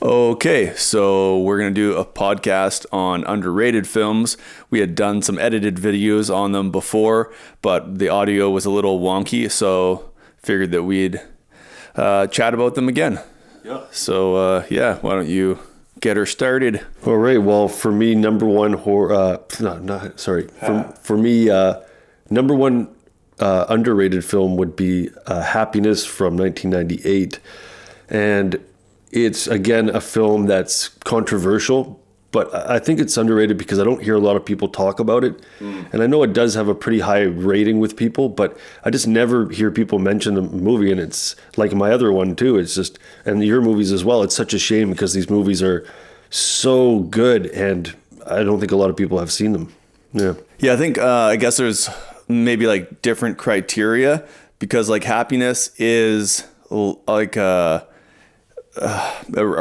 Okay, so we're going to do a podcast on underrated films. We had done some edited videos on them before, but the audio was a little wonky, so figured that we'd chat about them again. Yeah. So, why don't you get her started? All right. Well, for me, number one horror. For me, number one underrated film would be Happiness from 1998, and it's again a film that's controversial, but I think it's underrated because I don't hear a lot of people talk about it. And I know it does have a pretty high rating with people, but I just never hear people mention the movie. And it's like my other one too. It's just, and your movies as well. It's such a shame because these movies are so good and I don't think a lot of people have seen them. Yeah. Yeah, I think, I guess there's maybe like different criteria because like Happiness is like a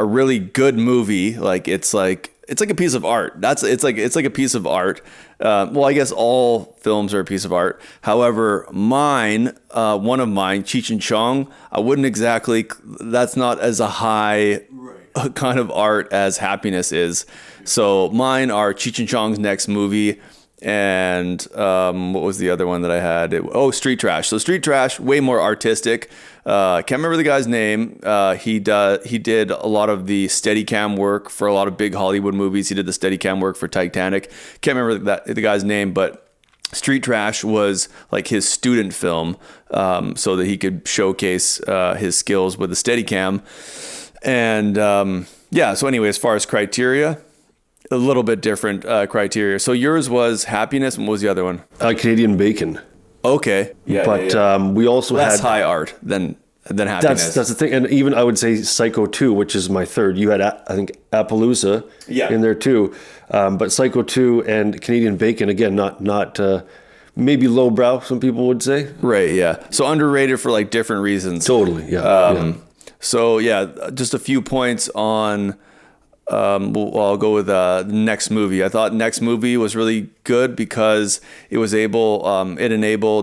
really good movie. Like it's like a piece of art. It's like a piece of art. Well, I guess all films are a piece of art. However, one of mine, Cheech and Chong, I wouldn't exactly. That's not as a high kind of art as Happiness is. So mine are Cheech and Chong's next movie. And what was the other one that I had? Street Trash. So Street Trash, way more artistic. Can't remember the guy's name. He did a lot of the Steadicam work for a lot of big Hollywood movies. He did the Steadicam work for Titanic. Can't remember the guy's name, but Street Trash was like his student film, so that he could showcase his skills with the Steadicam. And so anyway, as far as criteria, a little bit different criteria. So yours was Happiness, and what was the other one? Canadian Bacon. Okay. We also had less high art than Happiness. That's the thing. And even I would say Psycho 2, which is my third. You had, I think, Appaloosa in there too. But Psycho 2 and Canadian Bacon, again, not maybe lowbrow, some people would say. Right, yeah. So underrated for like different reasons. Totally, yeah. So just a few points on... I'll go with Next Movie. I thought Next Movie was really good because it enabled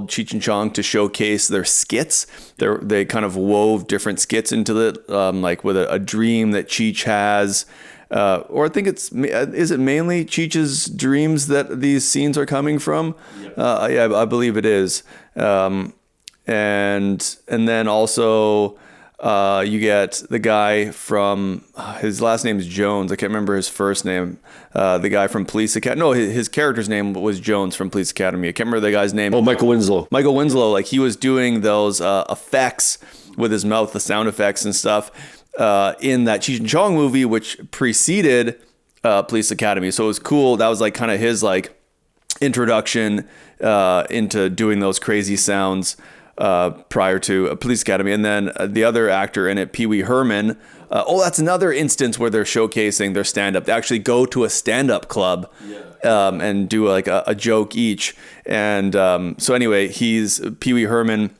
Cheech and Chong to showcase their skits. They kind of wove different skits into it, like with a dream that Cheech has. Or I think is it mainly Cheech's dreams that these scenes are coming from? Yeah. I believe it is. And then also... you get the guy from, his last name is Jones. I can't remember his first name. The guy from Police Academy. No, his character's name was Jones from Police Academy. I can't remember the guy's name. Oh, Michael Winslow. Michael Winslow, like he was doing those effects with his mouth, the sound effects and stuff, in that Cheech and Chong movie, which preceded Police Academy. So it was cool. That was like kind of his like introduction into doing those crazy sounds. Prior to Police Academy. And then the other actor in it, Pee Wee Herman. That's another instance where they're showcasing their stand-up. They actually go to a stand-up club and do like a joke each. And so anyway, he's Pee Wee Herman.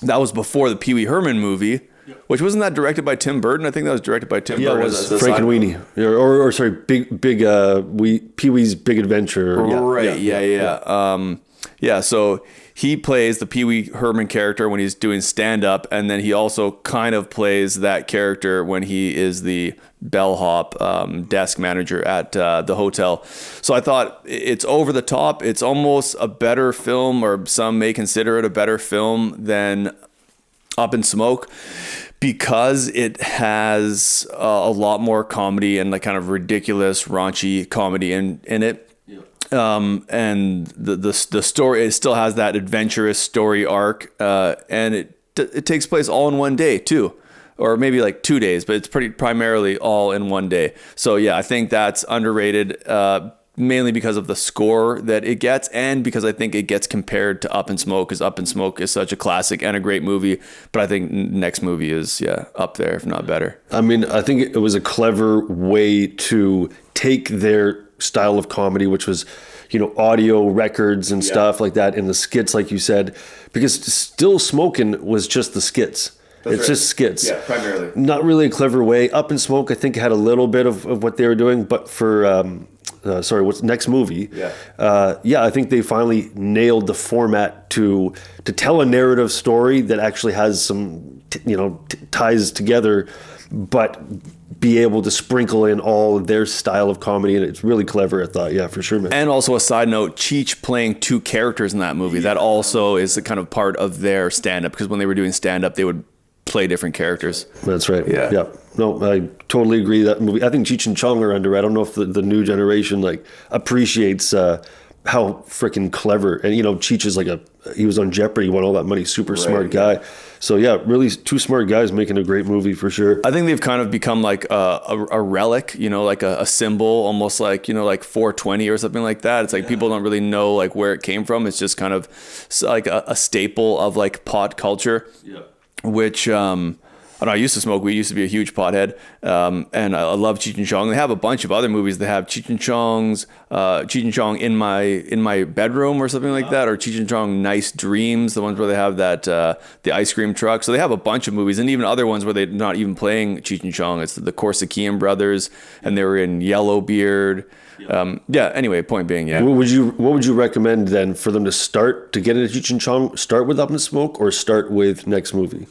That was before the Pee Wee Herman movie, which wasn't that directed by Tim Burton? I think that was directed by Tim Burton. Yeah, it was Frankenweenie. Or sorry, Pee Wee's Big Adventure. Yeah. So he plays the Pee Wee Herman character when he's doing stand-up, and then he also kind of plays that character when he is the bellhop desk manager at the hotel. So I thought it's over the top. It's almost a better film, or some may consider it a better film than Up in Smoke, because it has a lot more comedy and like kind of ridiculous, raunchy comedy in it. And the story, it still has that adventurous story arc, and it takes place all in one day too, or maybe like 2 days, but it's primarily all in one day. So yeah, I think that's underrated, mainly because of the score that it gets, and because I think it gets compared to Up in Smoke, because Up in Smoke is such a classic and a great movie. But I think Next Movie is up there, if not better. I mean, I think it was a clever way to take their style of comedy, which was, audio records and stuff like that, and the skits, like you said, because Still Smokin' was just the skits. It's just skits. Yeah, primarily. Not really a clever way. Up in Smoke, I think, had a little bit of what they were doing, but for what's Next Movie? I think they finally nailed the format to tell a narrative story that actually has some ties together but be able to sprinkle in all of their style of comedy, and it's really clever, I thought. Yeah, for sure, man. And also a side note, Cheech playing two characters in that movie, that also is a kind of part of their stand-up, because when they were doing stand-up, they would play different characters. That's right. Yeah. No, I totally agree. That movie, I think Cheech and Chong are under. I don't know if the new generation like appreciates how freaking clever. And Cheech is he was on Jeopardy, won all that money, super smart guy. So yeah, really two smart guys making a great movie for sure. I think they've kind of become like a relic, like a symbol, almost like, like 420 or something like that. It's like people don't really know like where it came from. It's just kind of like a staple of like pot culture. Yeah. Which I used to smoke weed. Used to be a huge pothead, and I love Cheech and Chong. They have a bunch of other movies. They have Cheech and Chong in my bedroom or something like that, or Cheech and Chong Nice Dreams, the ones where they have that the ice cream truck. So they have a bunch of movies, and even other ones where they're not even playing Cheech and Chong. It's the Corsican brothers, and they were in Yellowbeard. Anyway, point being, What would you recommend then for them to start to get into Cheech and Chong? Start with Up in Smoke or start with Next Movie?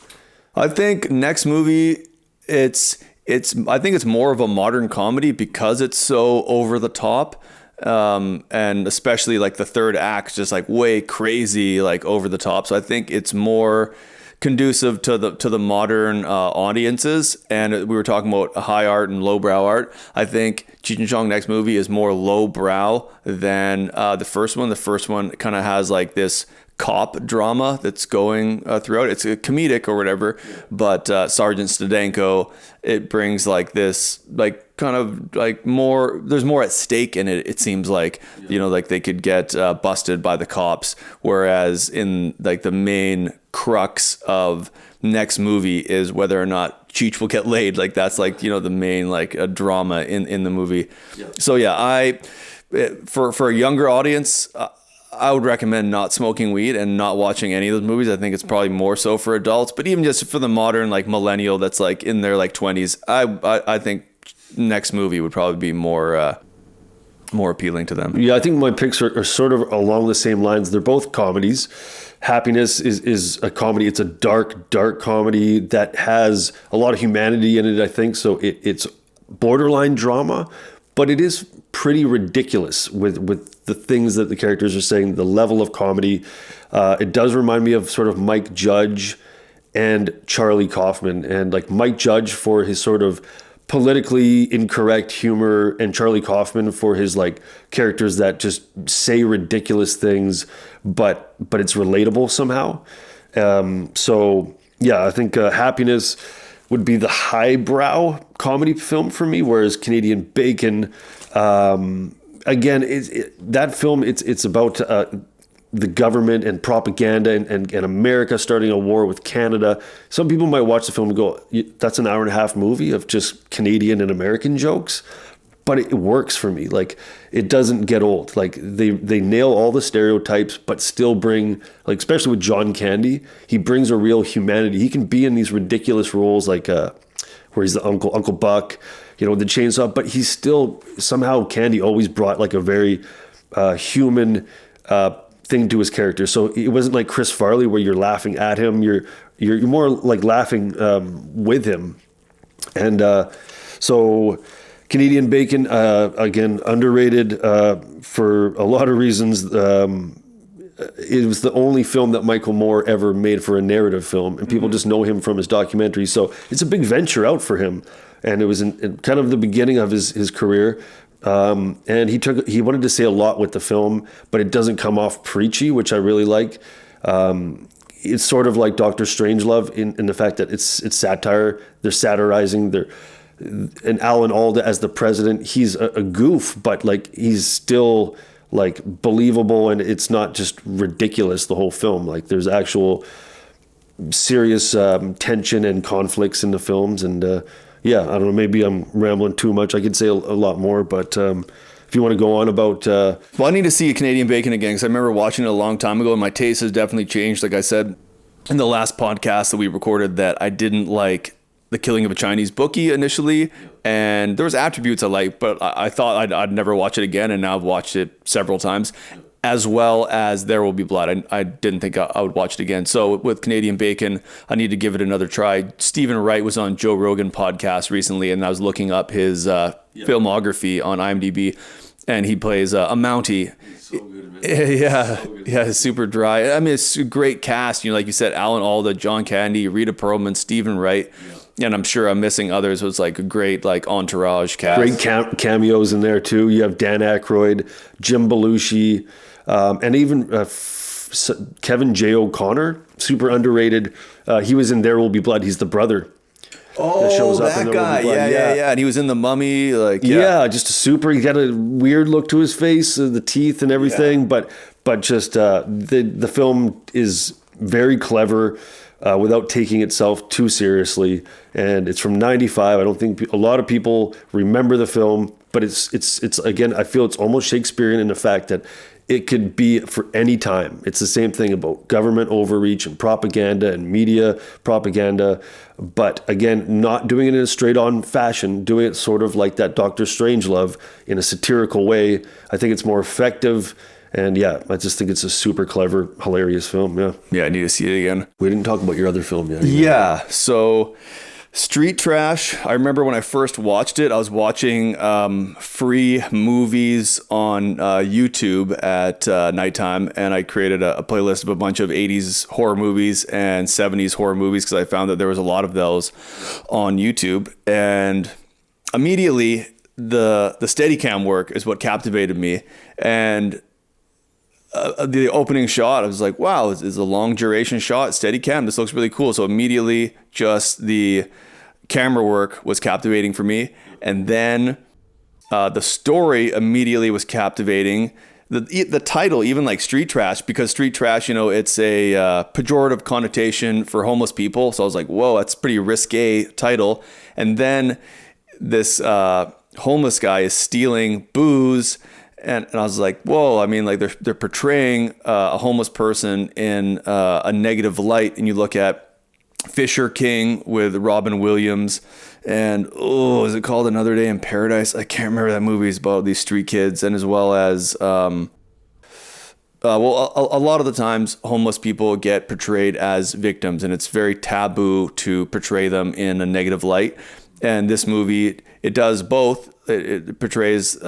I think Next Movie, I think it's more of a modern comedy because it's so over the top. And especially like the third act, just like way crazy, like over the top. So I think it's more conducive to the modern audiences. And we were talking about high art and lowbrow art. I think Cheech and Chong Next Movie is more lowbrow than the first one. The first one kind of has like this cop drama that's going throughout. It's a comedic or whatever, but Sergeant Stadenko, it brings like this, like kind of like more, there's more at stake in it. It seems like, like they could get busted by the cops. Whereas in like the main crux of Next Movie is whether or not Cheech will get laid. Like that's like, the main like a drama in the movie. Yeah. So yeah, for a younger audience, I would recommend not smoking weed and not watching any of those movies. I think it's probably more so for adults, but even just for the modern like millennial that's like in their like 20s, I think Next Movie would probably be more appealing to them. Yeah, I think my picks are sort of along the same lines. They're both comedies. Happiness is a comedy. It's a dark comedy that has a lot of humanity in it, I think. So it's borderline drama, but it is pretty ridiculous with the things that the characters are saying, the level of comedy. It does remind me of sort of Mike Judge and Charlie Kaufman, and like Mike Judge for his sort of politically incorrect humor, and Charlie Kaufman for his like characters that just say ridiculous things, but it's relatable somehow. So yeah, I think Happiness would be the highbrow comedy film for me, whereas Canadian Bacon, again, that film, it's about the government and propaganda and America starting a war with Canada. Some people might watch the film and go, that's an hour and a half movie of just Canadian and American jokes. But it works for me. Like, it doesn't get old. Like, they nail all the stereotypes, but still bring, like, especially with John Candy, he brings a real humanity. He can be in these ridiculous roles, like where he's the Uncle Buck, the chainsaw, but he's still, somehow Candy always brought like a very human thing to his character. So it wasn't like Chris Farley where you're laughing at him. You're more like laughing with him. And so Canadian Bacon, again, underrated for a lot of reasons. It was the only film that Michael Moore ever made for a narrative film, and people just know him from his documentary. So it's a big venture out for him. And it was in kind of the beginning of his career. And he wanted to say a lot with the film, but it doesn't come off preachy, which I really like. It's sort of like Dr. Strangelove in the fact that it's satire. They're satirizing. And Alan Alda as the president, he's a goof, but like he's still like believable, and it's not just ridiculous, the whole film. Like there's actual serious tension and conflicts in the films. And yeah, I don't know, maybe I'm rambling too much. I could say a lot more, but if you want to go on about... Well, I need to see a Canadian Bacon again, because I remember watching it a long time ago, and my taste has definitely changed. Like I said in the last podcast that we recorded, that I didn't like The Killing of a Chinese Bookie initially, and there was attributes I liked, but I thought I'd never watch it again, and now I've watched it several times. as well as There Will Be Blood. I didn't think I would watch it again. So with Canadian Bacon, I need to give it another try. Stephen Wright was on Joe Rogan podcast recently, and I was looking up his filmography on IMDb, and he plays a Mountie. He's so good, man. Yeah, so good. Yeah, it's super dry. I mean, it's a great cast. Like you said, Alan Alda, John Candy, Rita Perlman, Stephen Wright. Yeah. And I'm sure I'm missing others. It was like a great entourage cast. Great cameos in there too. You have Dan Aykroyd, Jim Belushi, and even Kevin J. O'Connor, super underrated. He was in There Will Be Blood. He's the brother. Oh, that shows up in guy. Yeah. And he was in The Mummy. Just a super. He got a weird look to his face, the teeth and everything. Yeah. But just the film is very clever. Without taking itself too seriously, and it's from '95. I don't think a lot of people remember the film, but it's again, I feel it's almost Shakespearean in the fact that it could be for any time. It's the same thing about government overreach and propaganda and media propaganda, but again, not doing it in a straight-on fashion, doing it sort of like that Dr. Strangelove in a satirical way. I think it's more effective. And yeah, I just think it's a super clever, hilarious film. Yeah. Yeah, I need to see it again. We didn't talk about your other film yet. Yeah. So Street Trash. I remember when I first watched it, I was watching free movies on YouTube at nighttime, and I created a playlist of a bunch of 80s horror movies and 70s horror movies because I found that there was a lot of those on YouTube. And immediately, the Steadicam work is what captivated me. And the opening shot, I was like, wow, it's a long duration shot, Steadicam. This looks really cool. So immediately just the camera work was captivating for me. And then the story immediately was captivating. The title, even like Street Trash, because Street Trash, it's a pejorative connotation for homeless people. So I was like, whoa, that's a pretty risque title. And then this homeless guy is stealing booze. And I was like, whoa, I mean, like they're portraying a homeless person in a negative light. And you look at Fisher King with Robin Williams and, is it called Another Day in Paradise? I can't remember that movie. It's about these street kids. And as well as, a lot of the times homeless people get portrayed as victims, and it's very taboo to portray them in a negative light. And this movie, it does both. It portrays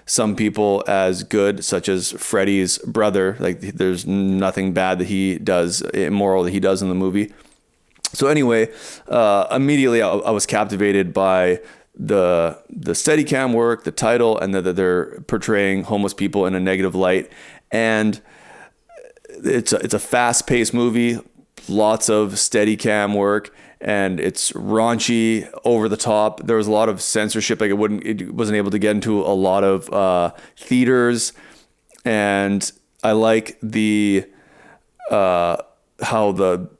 some people as good, such as Freddy's brother. Like there's nothing bad that he does, immoral that he does in the movie. So anyway, immediately I was captivated by the Steadicam work, the title, and that they're portraying homeless people in a negative light. And it's a fast-paced movie, lots of Steadicam work. And it's raunchy, over the top. There was a lot of censorship. Like it wasn't able to get into a lot of theaters. And I like the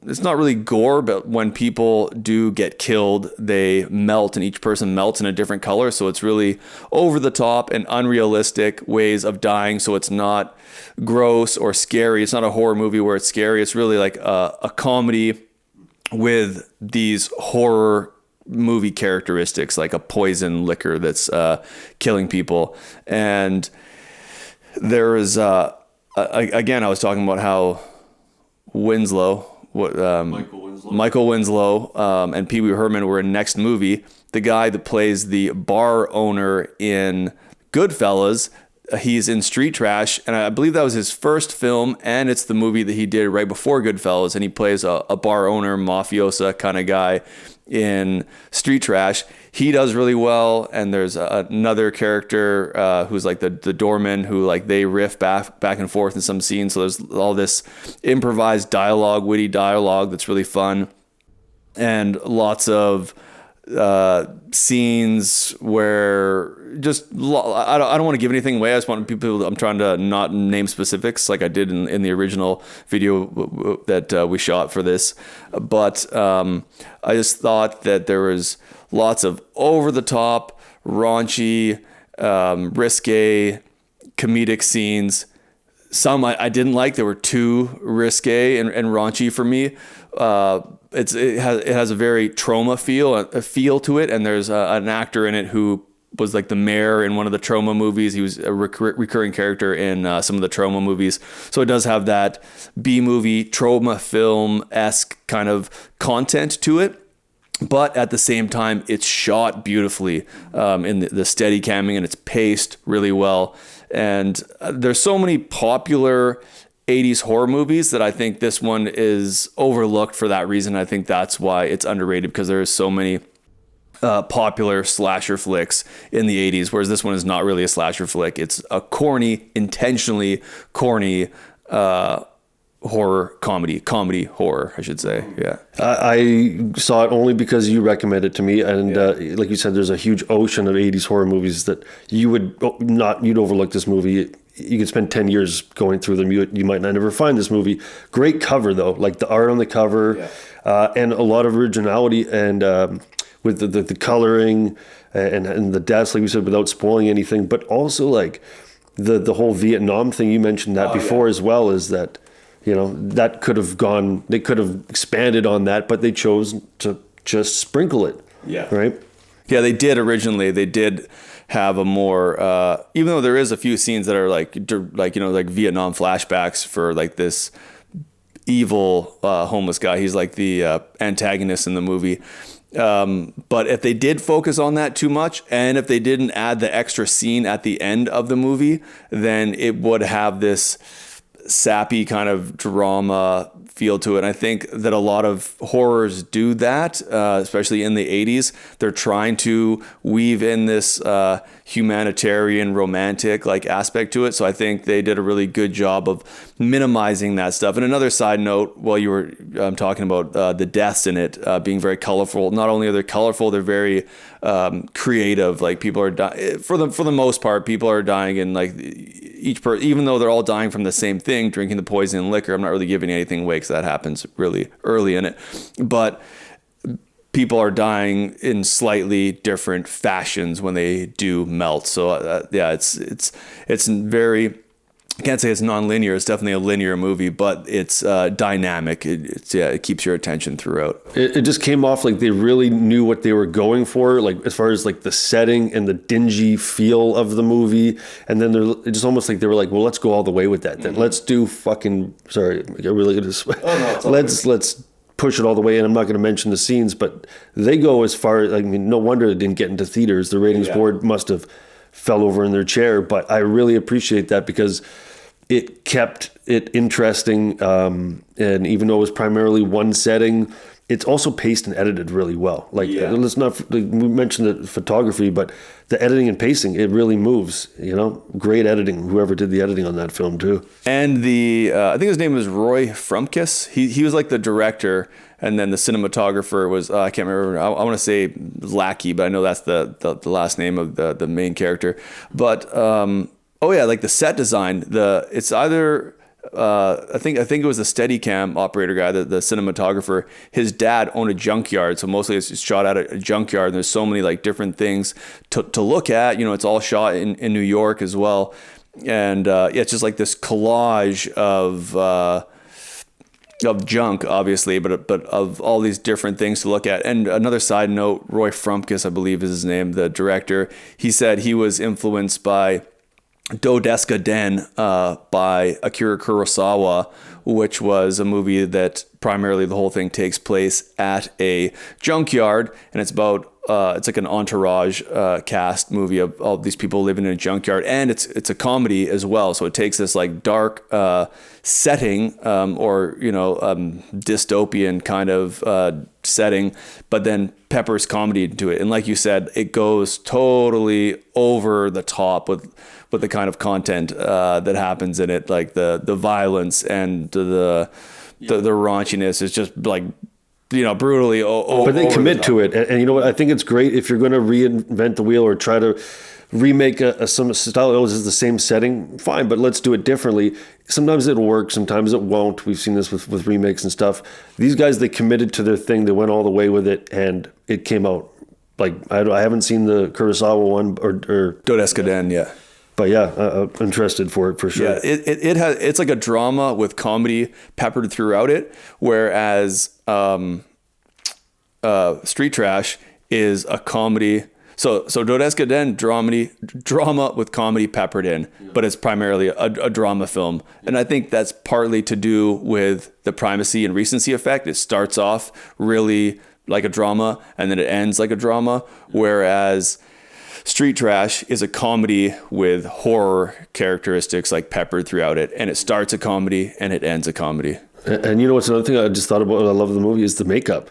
it's not really gore, but when people do get killed, they melt, and each person melts in a different color. So it's really over the top and unrealistic ways of dying. So it's not gross or scary. It's not a horror movie where it's scary. It's really like a comedy with these horror movie characteristics, like a poison liquor that's killing people. And there is again, I was talking about how Michael Winslow and Pee Wee Herman were in Next Movie. The guy that plays the bar owner in Goodfellas, he's in Street Trash, and I believe that was his first film, and it's the movie that he did right before Goodfellas, and he plays a bar owner, mafiosa kind of guy in Street Trash. He does really well, and there's another character who's like the doorman who like they riff back and forth in some scenes, so there's all this improvised dialogue, witty dialogue that's really fun, and lots of scenes where just I don't want to give anything away. I just want people. I'm trying to not name specifics like I did in the original video that we shot for this. But I just thought that there was lots of over the top, raunchy, risque, comedic scenes. Some I didn't like. They were too risque and raunchy for me. It has a very trauma feel to it, and there's an actor in it who was like the mayor in one of the Trauma movies. He was a recurring character in some of the Trauma movies. So it does have that B-movie, Trauma film-esque kind of content to it. But at the same time, it's shot beautifully in the steady camming, and it's paced really well. And there's so many popular 80s horror movies that I think this one is overlooked for that reason. I think that's why it's underrated, because there are so many popular slasher flicks in the 80s, whereas this one is not really a slasher flick. It's a corny, intentionally corny comedy horror, I should say. Yeah. I saw it only because you recommended it to me, and like you said, there's a huge ocean of 80s horror movies that you'd overlook this movie. You could spend 10 years going through them. You might not ever find this movie. Great cover though, like the art on the cover, and a lot of originality, and with the coloring and the deaths, like we said, without spoiling anything, but also like the whole Vietnam thing, you mentioned that before as well, is that, you know, that could have gone, they could have expanded on that, but they chose to just sprinkle it. Yeah. Right? Yeah, they did originally. They did have a more, even though there is a few scenes that are like, you know, like Vietnam flashbacks for like this evil homeless guy. He's like the antagonist in the movie. But if they did focus on that too much, and if they didn't add the extra scene at the end of the movie, then it would have this sappy kind of drama feel to it. And I think that a lot of horrors do that, especially in the 80s. They're trying to weave in this humanitarian, romantic like aspect to it. So I think they did a really good job of minimizing that stuff. And another side note, while you were talking about the deaths in it being very colorful, not only are they colorful, they're very creative. Like people are dying, for the most part, people are dying in like even though they're all dying from the same thing, drinking the poison liquor. I'm not really giving anything away because that happens really early in it, but people are dying in slightly different fashions when they do melt. So it's very, I can't say it's non-linear. It's definitely a linear movie, but it's dynamic. It keeps your attention throughout. It just came off like they really knew what they were going for, like as far as like the setting and the dingy feel of the movie. And then it's just almost like they were like, well, let's go all the way with that. Then let's do let's push it all the way. And I'm not going to mention the scenes, but they go as far. I mean, no wonder it didn't get into theaters. The ratings board must have fell over in their chair, but I really appreciate that because it kept it interesting. And even though it was primarily one setting, it's also paced and edited really well. Like let's not, we mentioned the photography, but the editing and pacing, it really moves, you know, great editing, whoever did the editing on that film too. And I think his name was Roy Frumkes. He was like the director. And then the cinematographer was, I can't remember, I want to say Lackey, but I know that's the last name of the main character. But, like the set design, it's either, I think it was the Steadicam operator guy, the cinematographer. His dad owned a junkyard, so mostly it's shot at a junkyard. And there's so many like different things to look at. You know, it's all shot in New York as well. And it's just like this collage of junk, obviously, but of all these different things to look at. And another side note, Roy Frumkes, I believe is his name, the director, he said he was influenced by Do Deska Den by Akira Kurosawa, which was a movie that primarily the whole thing takes place at a junkyard, and it's about it's like an entourage cast movie of all these people living in a junkyard, and it's a comedy as well. So it takes this like dark setting or dystopian kind of setting, but then peppers comedy into it. And like you said, it goes totally over the top with the kind of content that happens in it, like the violence and the raunchiness is just like, brutally. But they commit to it, and you know what? I think it's great if you're going to reinvent the wheel or try to remake some style. Oh, this is the same setting, fine, but let's do it differently. Sometimes it'll work, sometimes it won't. We've seen this with remakes and stuff. These guys, they committed to their thing. They went all the way with it, and it came out. Like I haven't seen the Kurosawa one or Do Deska Den, yeah. But yeah, I'm interested for it for sure. Yeah, it's like a drama with comedy peppered throughout it, whereas Street Trash is a comedy So Dodesca Den drama with comedy peppered in, but it's primarily a drama film. And I think that's partly to do with the primacy and recency effect. It starts off really like a drama and then it ends like a drama, whereas Street Trash is a comedy with horror characteristics like peppered throughout it, and it starts a comedy and it ends a comedy. And you know what's another thing I just thought about what I love the movie is the makeup.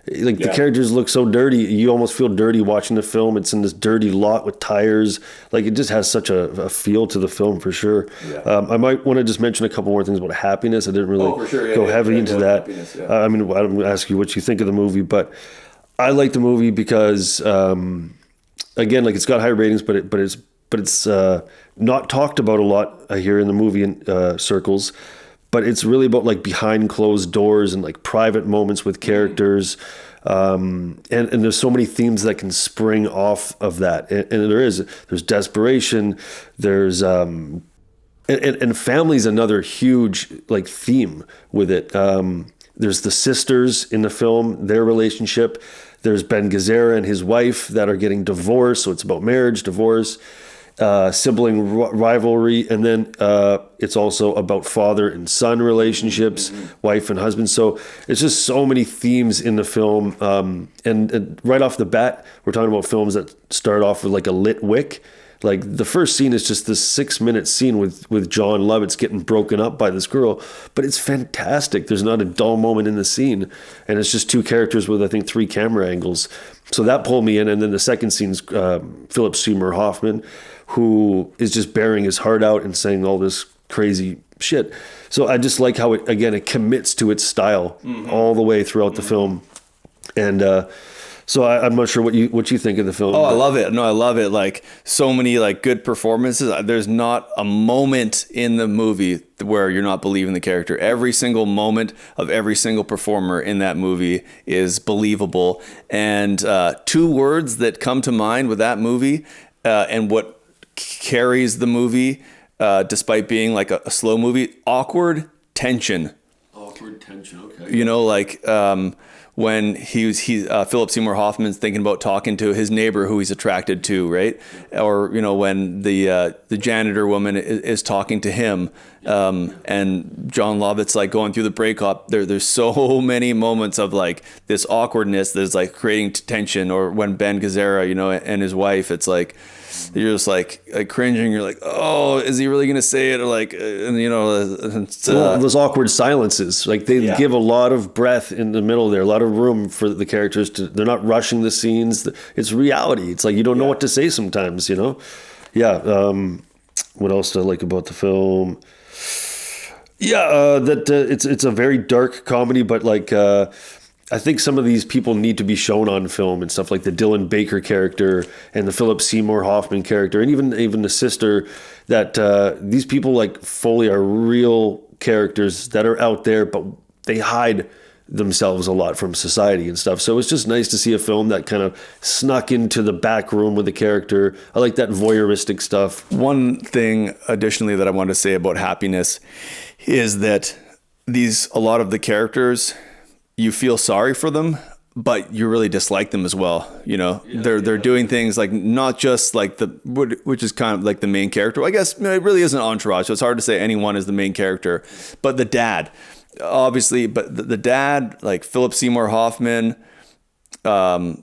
Like the characters look so dirty. You almost feel dirty watching the film. It's in this dirty lot with tires. Like it just has such a feel to the film for sure. Yeah. I might want to just mention a couple more things about Happiness. I didn't really go heavy into that. I mean, I don't ask you what you think of the movie, but I like the movie because, again, like it's got high ratings, but it's not talked about a lot. I hear in the movie circles. But it's really about like behind closed doors and like private moments with characters. And there's so many themes that can spring off of that. And there's desperation. There's, and family's another huge like theme with it. There's the sisters in the film, their relationship. There's Ben Gazzara and his wife that are getting divorced. So it's about marriage, divorce, sibling rivalry, and then it's also about father and son relationships, wife and husband. So it's just so many themes in the film. And right off the bat, we're talking about films that start off with like a lit wick. Like the first scene is just this 6-minute scene with John Lovitz getting broken up by this girl, but it's fantastic. There's not a dull moment in the scene, and it's just two characters with I think 3 camera angles. So that pulled me in. And then the second scene's Philip Seymour Hoffman, who is just bearing his heart out and saying all this crazy shit. So I just like how it commits to its style all the way throughout the film. And so I'm not sure what you think of the film. Oh, I love it. No, I love it. Like so many like good performances. There's not a moment in the movie where you're not believing the character. Every single moment of every single performer in that movie is believable. And 2 words that come to mind with that movie and what carries the movie, despite being like a slow movie: awkward tension. Awkward tension. Okay. You know, like when Philip Seymour Hoffman's thinking about talking to his neighbor who he's attracted to, right? Or you know, when the janitor woman is talking to him, and John Lovitz like going through the breakup. There's so many moments of like this awkwardness that's like creating tension. Or when Ben Gazzara, you know, and his wife, it's like you're just like cringing. You're like, oh, is he really gonna say it? Or like, and you know, those awkward silences. Like they give a lot of breath in the middle there, a lot of room for the characters to. They're not rushing the scenes. It's reality. It's like you don't know what to say sometimes. You know, What else do I like about the film? It's a very dark comedy, but like. I think some of these people need to be shown on film and stuff, like the Dylan Baker character and the Philip Seymour Hoffman character, and even the sister. That these people like Foley are real characters that are out there, but they hide themselves a lot from society and stuff. So it's just nice to see a film that kind of snuck into the back room with the character. I like that voyeuristic stuff. One thing additionally that I want to say about Happiness is that a lot of the characters, you feel sorry for them, but you really dislike them as well. You know, they're doing things like not just like which is kind of like the main character. I guess it really isn't Entourage, so it's hard to say anyone is the main character. But the dad, obviously, but the dad, like Philip Seymour Hoffman, a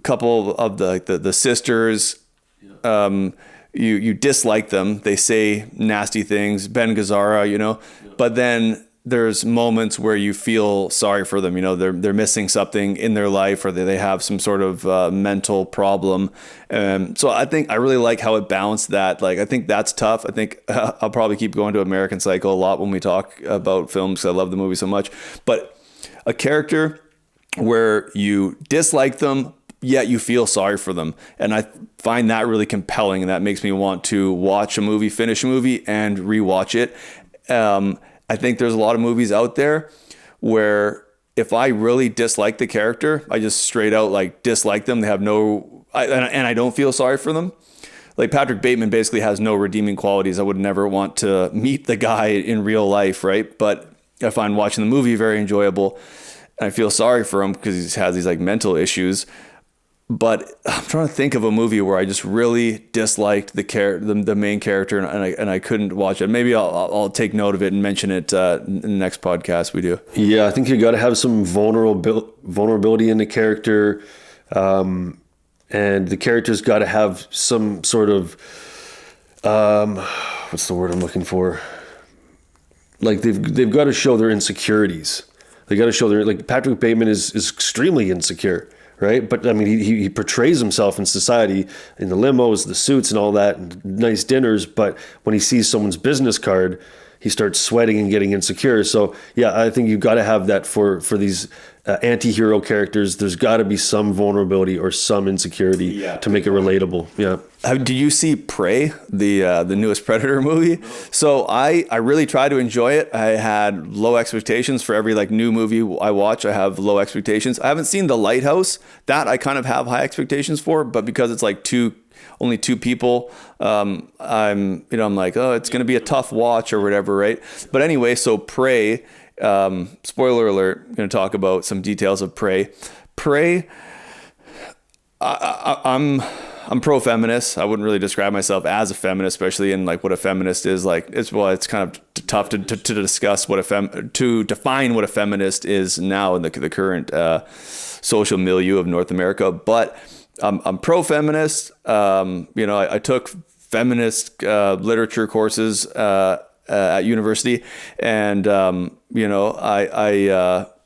couple of the sisters, you dislike them. They say nasty things. Ben Gazzara, you know, but then there's moments where you feel sorry for them. You know, they're missing something in their life, or they have some sort of mental problem. So I think I really like how it balanced that. Like, I think that's tough. I think I'll probably keep going to American Psycho a lot when we talk about films, because I love the movie so much. But a character where you dislike them, yet you feel sorry for them. And I find that really compelling. And that makes me want to watch a movie, finish a movie, and rewatch it. I think there's a lot of movies out there where if I really dislike the character, I just straight out like dislike them. They have and I don't feel sorry for them. Like Patrick Bateman basically has no redeeming qualities. I would never want to meet the guy in real life, right? But I find watching the movie very enjoyable, and I feel sorry for him because he has these like mental issues. But I'm trying to think of a movie where I just really disliked the main character, and I couldn't watch it. Maybe I'll take note of it and mention it in the next podcast we do. Yeah, I think you got to have some vulnerability in the character, and the character's got to have some sort of what's the word I'm looking for? Like they've got to show their insecurities. They got to show like Patrick Bateman is extremely insecure. Right. But I mean, he portrays himself in society in the limos, the suits and all that, and nice dinners. But when he sees someone's business card, he starts sweating and getting insecure. So, yeah, I think you've got to have that for these anti-hero characters. There's got to be some vulnerability or some insecurity to make it relatable. Yeah. Did you see Prey, the newest Predator movie? So I really tried to enjoy it. I had low expectations for every like new movie I watch. I have low expectations. I haven't seen The Lighthouse. That I kind of have high expectations for, but because it's like only two people, I'm like, oh, it's going to be a tough watch or whatever, right? But anyway, so Prey, spoiler alert, I'm going to talk about some details of Prey. Prey, I'm pro-feminist. I wouldn't really describe myself as a feminist, especially in like what a feminist is like. It's kind of tough to discuss to define what a feminist is now in the current social milieu of North America. But I'm pro-feminist. I took feminist literature courses at university, and I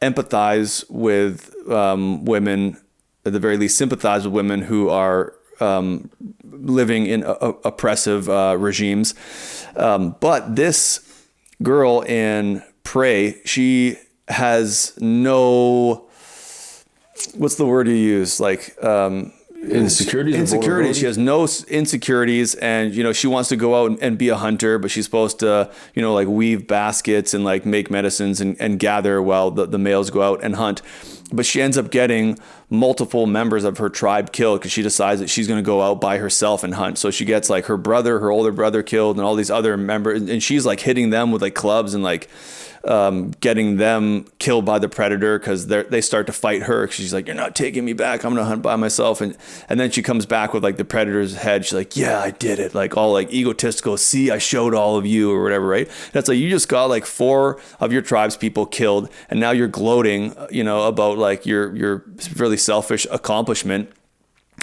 empathize with women, at the very least, sympathize with women who are living in oppressive regimes. But this girl in Prey, she has no, what's the word you use? Like, insecurities. She has no insecurities, and she wants to go out and be a hunter, but she's supposed to like weave baskets and like make medicines and gather while the males go out and hunt. But she ends up getting multiple members of her tribe killed because she decides that she's going to go out by herself and hunt. So she gets like her older brother killed, and all these other members, and she's like hitting them with like clubs and like getting them killed by the predator because they start to fight her. She's like, "You're not taking me back. I'm gonna hunt by myself." And then she comes back with like the predator's head. She's like, "Yeah, I did it." Like all like egotistical. "See, I showed all of you," or whatever, right? That's like, you just got like 4 of your tribe's people killed, and now you're gloating, about like your really selfish accomplishment.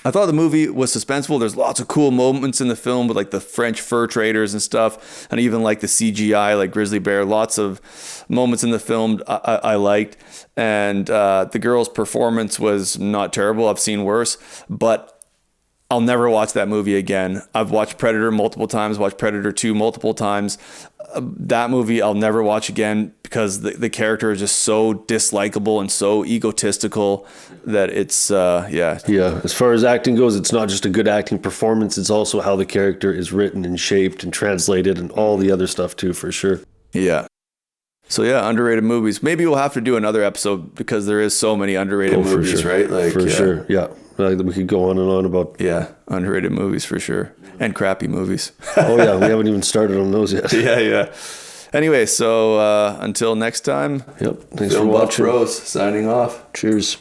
I thought the movie was suspenseful. There's lots of cool moments in the film with like the French fur traders and stuff, and even like the CGI, like grizzly bear. Lots of moments in the film I liked, and the girl's performance was not terrible. I've seen worse, but I'll never watch that movie again. I've watched Predator multiple times, watched Predator 2 multiple times. That movie I'll never watch again because the character is just so dislikable and so egotistical that it's Yeah, as far as acting goes, it's not just a good acting performance, it's also how the character is written and shaped and translated and all the other stuff too, for sure. Yeah. So yeah, underrated movies. Maybe we'll have to do another episode because there is so many underrated movies, sure. right? Like for sure. Yeah. We could go on and on about underrated movies for sure, and crappy movies. Oh yeah, we haven't even started on those yet. Yeah. Anyway, so until next time. Yep. Thanks for watching. Rose signing off. Cheers.